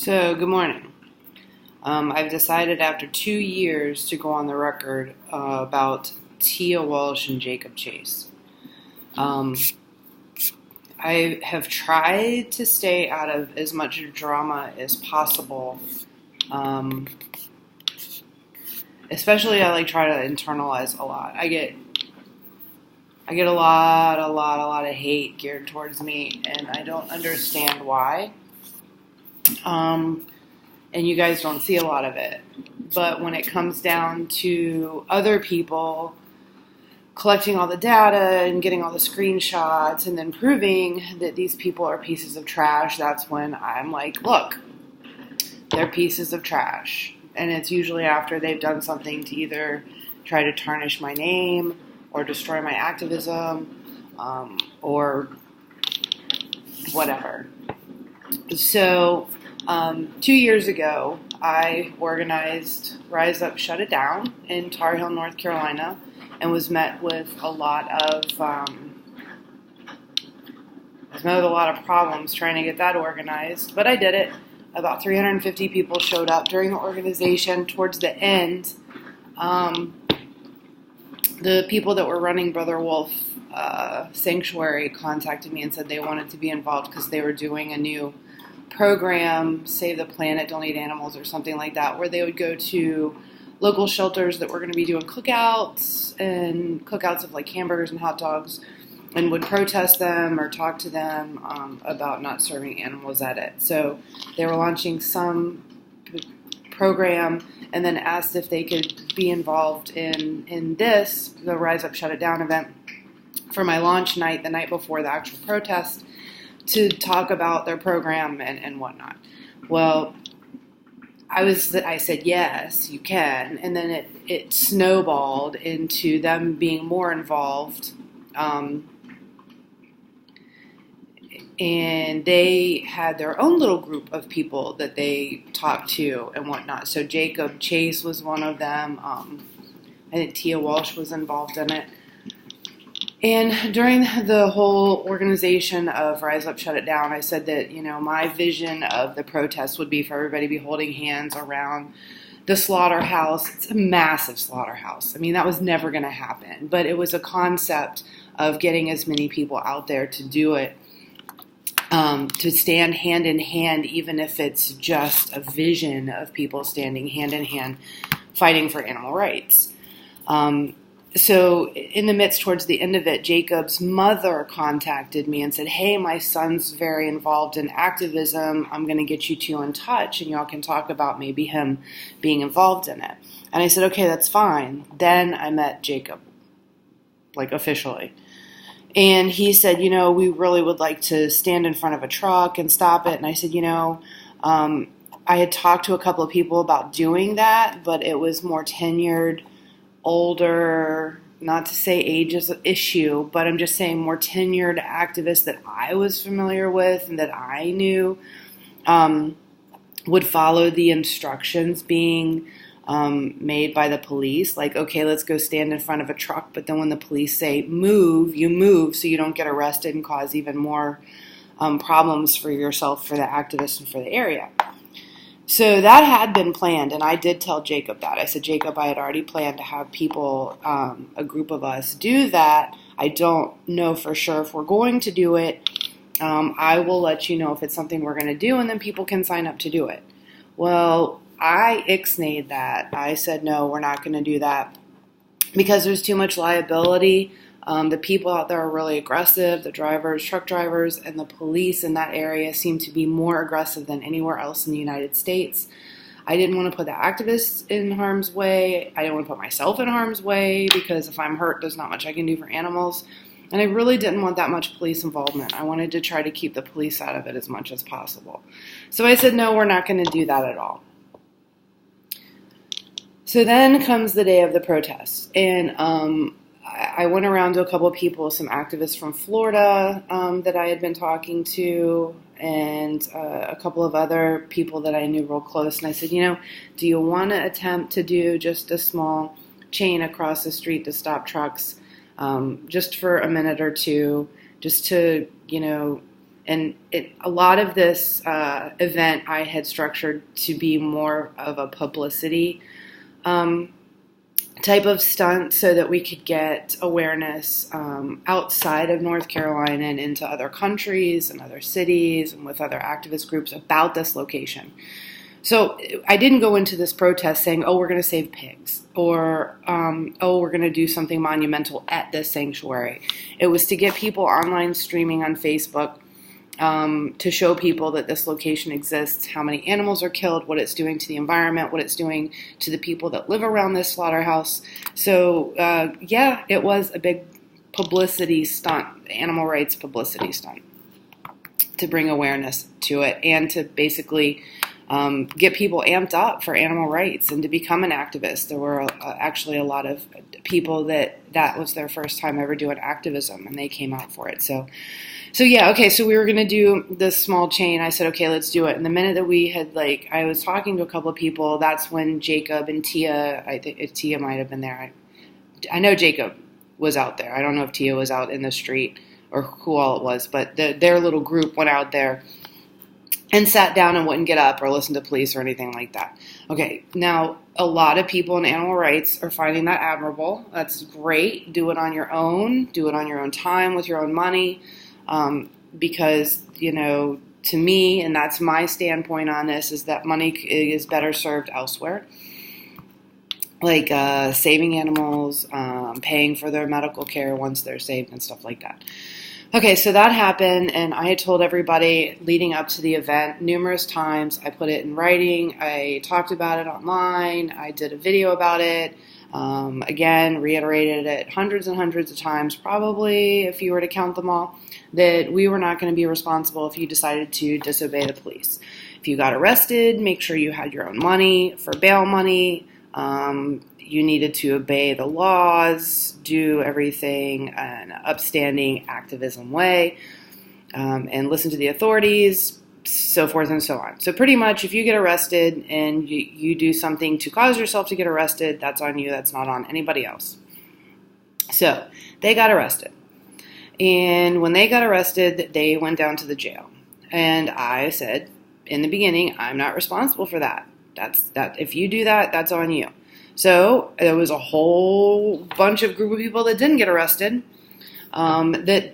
So, good morning. I've decided after 2 years to go on the record about Tia Walsh and Jacob Chase. Um, I have tried to stay out of as much drama as possible. Um, Especially, I try to internalize a lot. I get a lot of hate geared towards me, and I don't understand why. And you guys don't see a lot of it. But when it comes down to other people collecting all the data and getting all the screenshots and then proving that these people are pieces of trash, that's when I'm like, look, they're pieces of trash. And it's usually after they've done something to either try to tarnish my name or destroy my activism or whatever. So 2 years ago, I organized Rise Up, Shut It Down in Tar Heel, North Carolina, and was met with a lot of problems trying to get that organized. But I did it. About 350 people showed up during the organization. Towards the end, the people that were running Brother Wolf Sanctuary contacted me and said they wanted to be involved because they were doing a new program, Save the Planet, Don't Eat Animals, or something like that, where they would go to local shelters that were going to be doing cookouts of like hamburgers and hot dogs, and would protest them or talk to them about not serving animals at it. So they were launching some program and then asked if they could be involved in the Rise Up, Shut It Down event for my launch night, the night before the actual protest, to talk about their program and whatnot. Well, I said, yes, you can. And then it snowballed into them being more involved. And they had their own little group of people that they talked to and whatnot. So Jacob Chase was one of them. I think Tia Walsh was involved in it. And during the whole organization of Rise Up, Shut It Down, I said that, my vision of the protest would be for everybody to be holding hands around the slaughterhouse. It's a massive slaughterhouse. I mean, that was never going to happen. But it was a concept of getting as many people out there to do it, to stand hand in hand, even if it's just a vision of people standing hand in hand fighting for animal rights. So in the midst, towards the end of it, Jacob's mother contacted me and said, hey, my son's very involved in activism. I'm going to get you two in touch, and y'all can talk about maybe him being involved in it. And I said, okay, that's fine. Then I met Jacob, officially. And he said, we really would like to stand in front of a truck and stop it. And I said, I had talked to a couple of people about doing that, but it was more tenured, older, not to say age is an issue, but I'm just saying more tenured activists that I was familiar with and that I knew would follow the instructions being made by the police. Like, okay, let's go stand in front of a truck, but then when the police say move, you move so you don't get arrested and cause even more problems for yourself, for the activists, and for the area. So that had been planned, and I did tell Jacob that. I said, Jacob, I had already planned to have people, a group of us, do that. I don't know for sure if we're going to do it. I will let you know if it's something we're going to do, and then people can sign up to do it. Well, I ixnayed that. I said, no, we're not going to do that because there's too much liability. The people out there are really aggressive, the drivers, truck drivers, and the police in that area seem to be more aggressive than anywhere else in the United States. I didn't want to put the activists in harm's way. I didn't want to put myself in harm's way because if I'm hurt, there's not much I can do for animals. And I really didn't want that much police involvement. I wanted to try to keep the police out of it as much as possible. So I said, no, we're not going to do that at all. So then comes the day of the protest, and I went around to a couple of people, some activists from Florida that I had been talking to, and a couple of other people that I knew real close. And I said, do you want to attempt to do just a small chain across the street to stop trucks just for a minute or two, just to, And a lot of this event I had structured to be more of a publicity type of stunt so that we could get awareness outside of North Carolina and into other countries and other cities and with other activist groups about this location. So I didn't go into this protest saying, oh, we're going to save pigs, or, oh, we're going to do something monumental at this sanctuary. It was to get people online streaming on Facebook, to show people that this location exists, how many animals are killed, what it's doing to the environment, what it's doing to the people that live around this slaughterhouse. So, yeah, it was a big publicity stunt, animal rights publicity stunt, to bring awareness to it and to basically get people amped up for animal rights and to become an activist. There were actually a lot of people that was their first time ever doing activism, and they came out for it. So yeah, okay, so we were going to do this small chain. I said, okay, let's do it. And the minute that we had, I was talking to a couple of people, that's when Jacob and Tia, I think Tia might have been there. I know Jacob was out there. I don't know if Tia was out in the street or who all it was, but their little group went out there and sat down and wouldn't get up or listen to police or anything like that. Okay, now a lot of people in animal rights are finding that admirable. That's great. Do it on your own. Do it on your own time with your own money. Because, to me, and that's my standpoint on this, is that money is better served elsewhere. Like saving animals, paying for their medical care once they're saved and stuff like that. Okay, so that happened, and I had told everybody leading up to the event numerous times. I put it in writing. I talked about it online. I did a video about it. Again, reiterated it hundreds and hundreds of times, probably, if you were to count them all, that we were not going to be responsible if you decided to disobey the police. If you got arrested, make sure you had your own money for bail money. You needed to obey the laws, do everything in an upstanding activism way, and listen to the authorities, so forth and so on. So pretty much if you get arrested and you do something to cause yourself to get arrested, that's on you. That's not on anybody else. So they got arrested. And when they got arrested, they went down to the jail. And I said in the beginning, I'm not responsible for that. If you do that, that's on you. So there was a whole bunch of group of people that didn't get arrested. The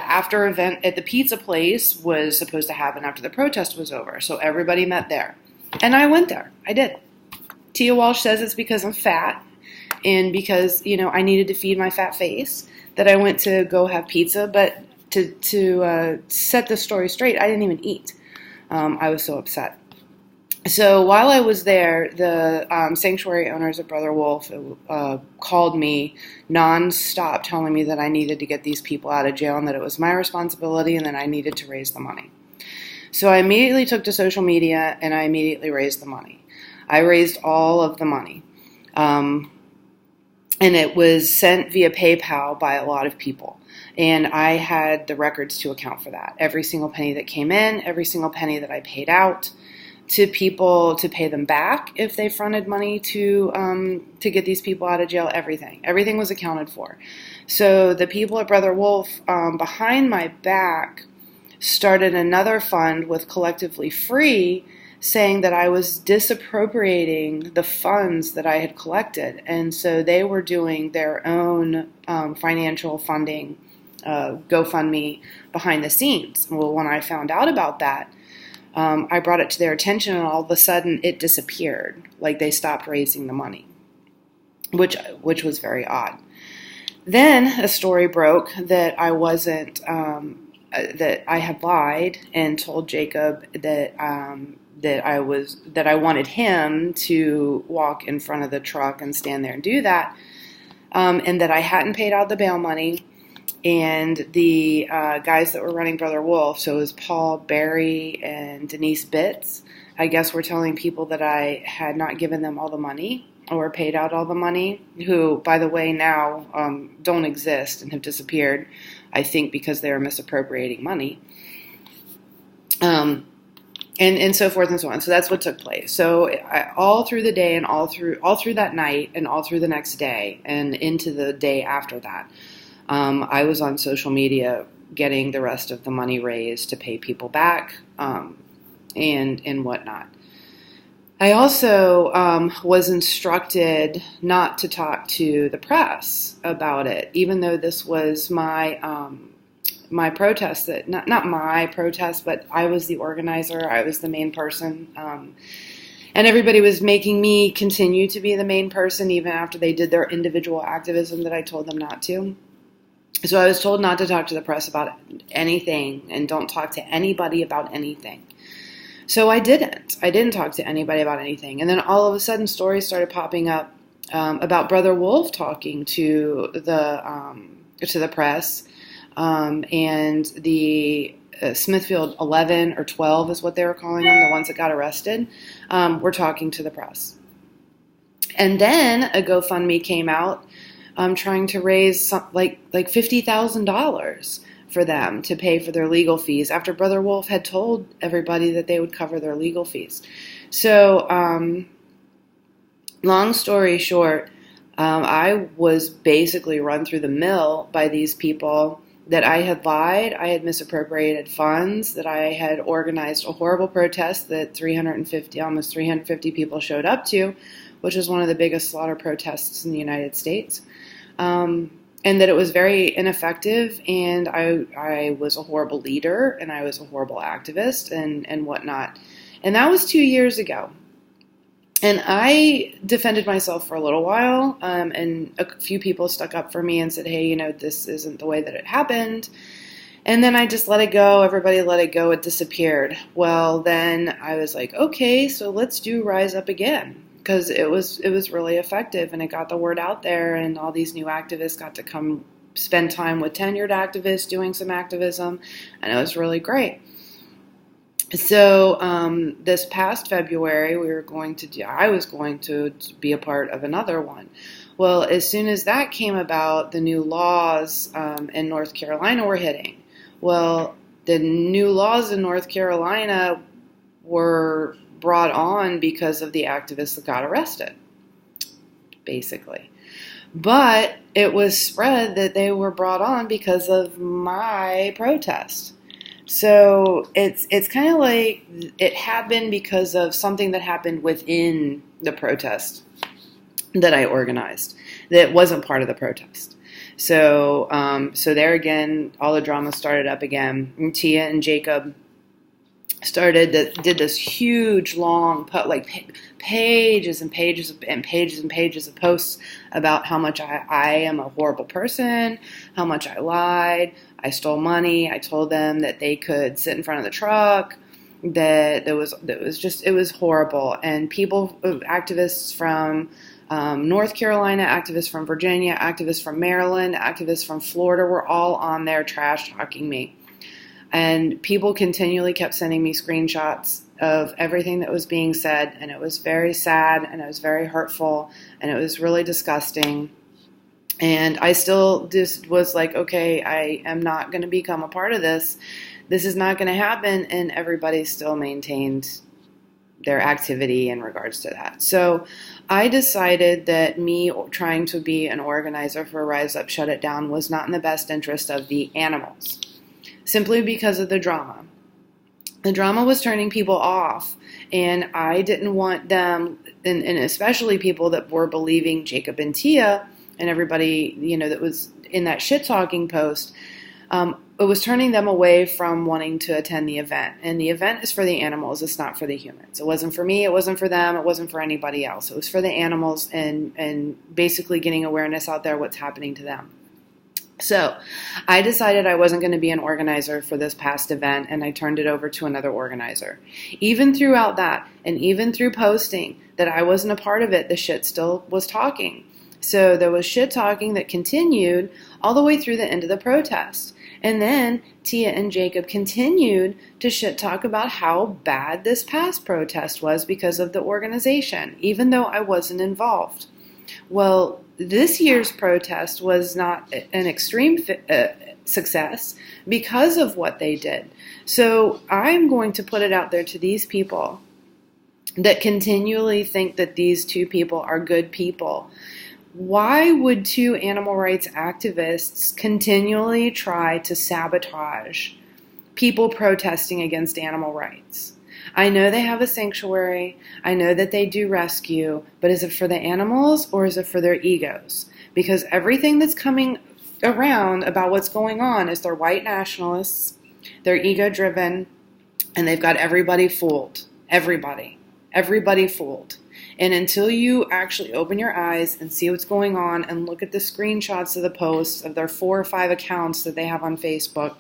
after event at the pizza place was supposed to happen after the protest was over. So everybody met there. And I went there. I did. Tia Walsh says it's because I'm fat and because, I needed to feed my fat face that I went to go have pizza. But to set the story straight, I didn't even eat. I was so upset. So while I was there, the sanctuary owners of Brother Wolf called me nonstop, telling me that I needed to get these people out of jail and that it was my responsibility and that I needed to raise the money. So I immediately took to social media and I immediately raised the money. I raised all of the money. And it was sent via PayPal by a lot of people. And I had the records to account for that. Every single penny that came in, every single penny that I paid out to people to pay them back if they fronted money to get these people out of jail, everything was accounted for. So the people at Brother Wolf, behind my back, started another fund with Collectively Free, saying that I was disappropriating the funds that I had collected, and so they were doing their own financial funding, GoFundMe behind the scenes. Well, when I found out about that, I brought it to their attention, and all of a sudden it disappeared. Like they stopped raising the money, which was very odd. Then a story broke that I wasn't, that I had lied and told Jacob that that I wanted him to walk in front of the truck and stand there and do that, and that I hadn't paid out the bail money. And the guys that were running Brother Wolf, so it was Paul, Barry, and Denise Bitts, I guess were telling people that I had not given them all the money or paid out all the money, who, by the way, now don't exist and have disappeared, I think because they were misappropriating money. And so forth and so on. So that's what took place. So all through the day and all through that night and all through the next day and into the day after that, I was on social media getting the rest of the money raised to pay people back, and whatnot. I also was instructed not to talk to the press about it, even though this was my protest. That not my protest, but I was the organizer. I was the main person, and everybody was making me continue to be the main person, even after they did their individual activism that I told them not to. So I was told not to talk to the press about anything, and don't talk to anybody about anything. So I didn't. I didn't talk to anybody about anything. And then all of a sudden, stories started popping up about Brother Wolf talking to the press, and the Smithfield 11 or 12 is what they were calling them, the ones that got arrested, were talking to the press. And then a GoFundMe came out trying to raise like $50,000 for them to pay for their legal fees after Brother Wolf had told everybody that they would cover their legal fees. So, long story short, I was basically run through the mill by these people, that I had lied, I had misappropriated funds, that I had organized a horrible protest that almost 350 people showed up to, which is one of the biggest slaughter protests in the United States. And that it was very ineffective, and I was a horrible leader, and I was a horrible activist, and whatnot. And that was 2 years ago. And I defended myself for a little while, and a few people stuck up for me and said, hey, this isn't the way that it happened. And then I just let it go. Everybody let it go. It disappeared. Well, then I was like, okay, so let's do Rise Up again. Because it was really effective, and it got the word out there, and all these new activists got to come spend time with tenured activists doing some activism, and it was really great. So this past February, I was going to be a part of another one. Well, as soon as that came about, the new laws in North Carolina were hitting. Well, the new laws in North Carolina were brought on because of the activists that got arrested, basically. But it was spread that they were brought on because of my protest. So it's kind of like it happened because of something that happened within the protest that I organized that wasn't part of the protest. So there again, all the drama started up again. And Tia and Jacob did this huge long pages and pages and pages and pages of posts about how much I am a horrible person, how much I lied, I stole money. I told them that they could sit in front of the truck, that it was horrible. And activists from North Carolina, activists from Virginia, activists from Maryland, activists from Florida were all on there trash talking me. And people continually kept sending me screenshots of everything that was being said, and it was very sad, and it was very hurtful, and it was really disgusting. And I still just was like, okay, I am not going to become a part of this. This is not going to happen, and everybody still maintained their activity in regards to that. So I decided that me trying to be an organizer for Rise Up, Shut It Down was not in the best interest of the animals. Simply because of the drama. The drama was turning people off, and I didn't want them, and especially people that were believing Jacob and Tia and everybody, that was in that shit-talking post, it was turning them away from wanting to attend the event. And the event is for the animals, it's not for the humans. It wasn't for me, it wasn't for them, it wasn't for anybody else. It was for the animals and basically getting awareness out there what's happening to them. So I decided I wasn't going to be an organizer for this past event, and I turned it over to another organizer. Even throughout that, and even through posting that I wasn't a part of it, the shit still was talking. So there was shit talking that continued all the way through the end of the protest. And then Tia and Jacob continued to shit talk about how bad this past protest was because of the organization, even though I wasn't involved. Well, this year's protest was not an extreme success because of what they did. So I'm going to put it out there to these people that continually think that these two people are good people. Why would two animal rights activists continually try to sabotage people protesting against animal rights? I know they have a sanctuary. I know that they do rescue, but is it for the animals or is it for their egos? Because everything that's coming around about what's going on is they're white nationalists, they're ego-driven, and they've got everybody fooled. Everybody fooled. And until you actually open your eyes and see what's going on and look at the screenshots of the posts of their 4 or 5 accounts that they have on Facebook,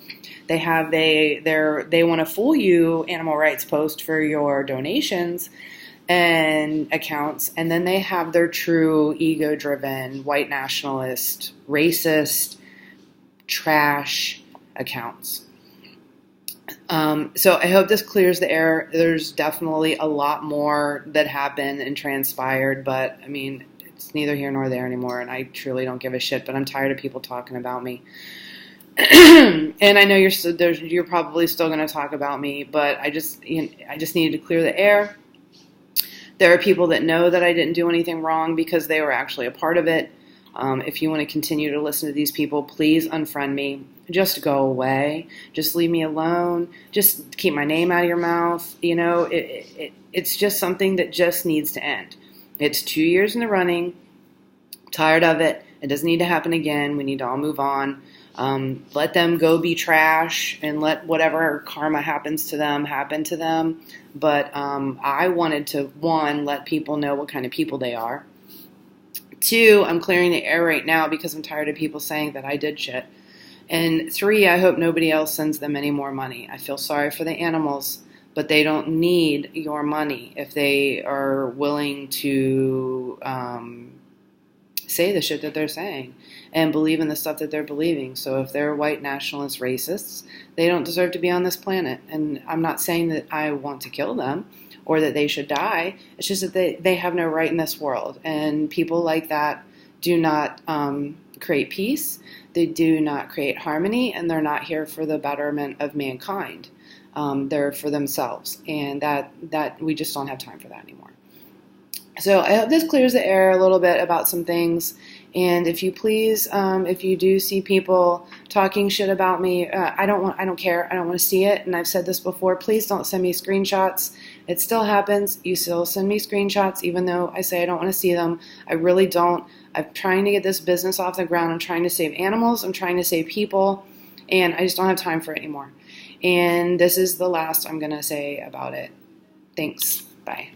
they want to fool you, animal rights post, for your donations and accounts, and then they have their true ego-driven, white nationalist, racist, trash accounts. So I hope this clears the air. There's definitely a lot more that happened and transpired, but I mean, it's neither here nor there anymore, and I truly don't give a shit, but I'm tired of people talking about me. And I know you're probably still going to talk about me, but I just needed to clear the air. There are people that know that I didn't do anything wrong because they were actually a part of it. If you want to continue to listen to these people, please unfriend me. Just go away. Just leave me alone. Just keep my name out of your mouth. You know, it's just something that just needs to end. It's 2 years in the running. Tired of it. It doesn't need to happen again. We need to all move on. Let them go be trash and let whatever karma happens to them happen to them. But I wanted to, 1, let people know what kind of people they are. 2, I'm clearing the air right now because I'm tired of people saying that I did shit. And 3, I hope nobody else sends them any more money. I feel sorry for the animals, but they don't need your money if they are willing to say the shit that they're saying and believe in the stuff that they're believing. So if they're white nationalist racists, they don't deserve to be on this planet. And I'm not saying that I want to kill them or that they should die. It's just that they have no right in this world. And people like that do not create peace. They do not create harmony, and they're not here for the betterment of mankind. They're for themselves, and that we just don't have time for that anymore. So I hope this clears the air a little bit about some things. And if you please, if you do see people talking shit about me, I don't care. I don't want to see it. And I've said this before. Please don't send me screenshots. It still happens. You still send me screenshots, even though I say I don't want to see them. I really don't. I'm trying to get this business off the ground. I'm trying to save animals. I'm trying to save people. And I just don't have time for it anymore. And this is the last I'm going to say about it. Thanks. Bye.